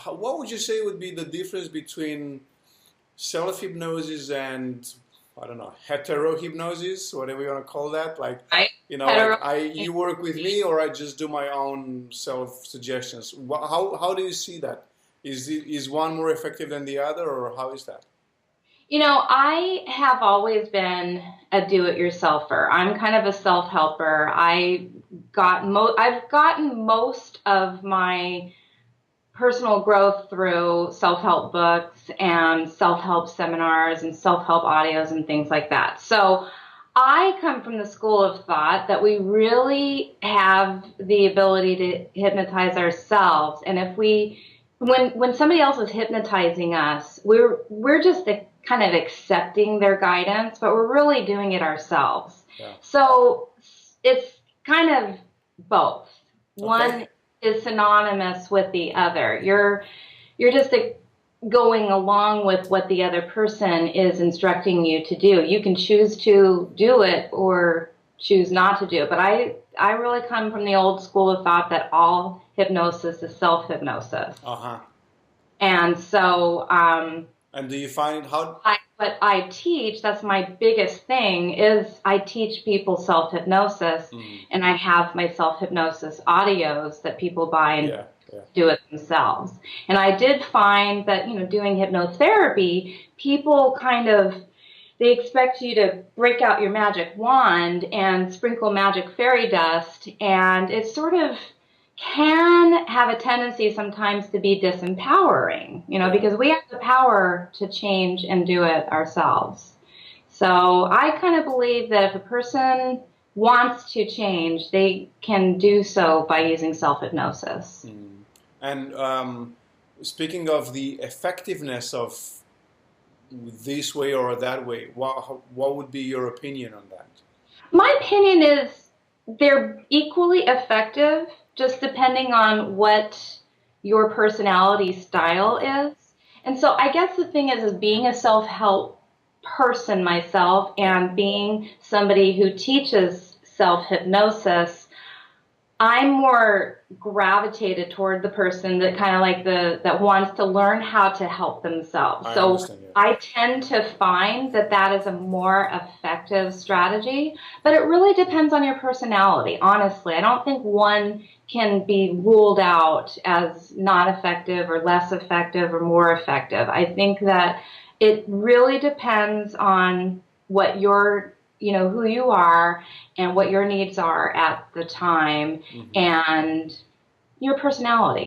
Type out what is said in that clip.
what would you say would be the difference between self-hypnosis and, I don't know, hetero-hypnosis, whatever you want to call that? Like, Right? you know, Hetero. like you work with me, or I just do my own self-suggestions. How do you see that? Is one more effective than the other, or how is that? You know, I have always been a do-it-yourselfer. I'm kind of a self-helper. I've gotten most of my personal growth through self-help books and self-help seminars and self-help audios and things like that. So I come from the school of thought that we really have the ability to hypnotize ourselves. And if when somebody else is hypnotizing us, we're just kind of accepting their guidance, but we're really doing it ourselves. Yeah. So it's kind of both. Okay. One is synonymous with the other. You're just going along with what the other person is instructing you to do. You can choose to do it or choose not to do it. But I really come from the old school of thought that all hypnosis is self-hypnosis. Uh-huh. And so And do you find how? what I teach, that's my biggest thing, is I teach people self-hypnosis, and I have my self-hypnosis audios that people buy and do it themselves. And I did find that, you know, doing hypnotherapy, people they expect you to break out your magic wand and sprinkle magic fairy dust, and it sort of can have a tendency sometimes to be disempowering, you know, because we have the power to change and do it ourselves. So I kind of believe that if a person wants to change, they can do so by using self-hypnosis. And speaking of the effectiveness of this way or that way, what would be your opinion on that? My opinion is they're equally effective, just depending on what your personality style is. And so I guess the thing is being a self-help person myself and being somebody who teaches self-hypnosis, I'm more gravitated toward the person that kind of like that wants to learn how to help themselves. I tend to find that is a more effective strategy, but it really depends on your personality, honestly. I don't think one can be ruled out as not effective or less effective or more effective. I think that it really depends on what who you are and what your needs are at the time and your personality.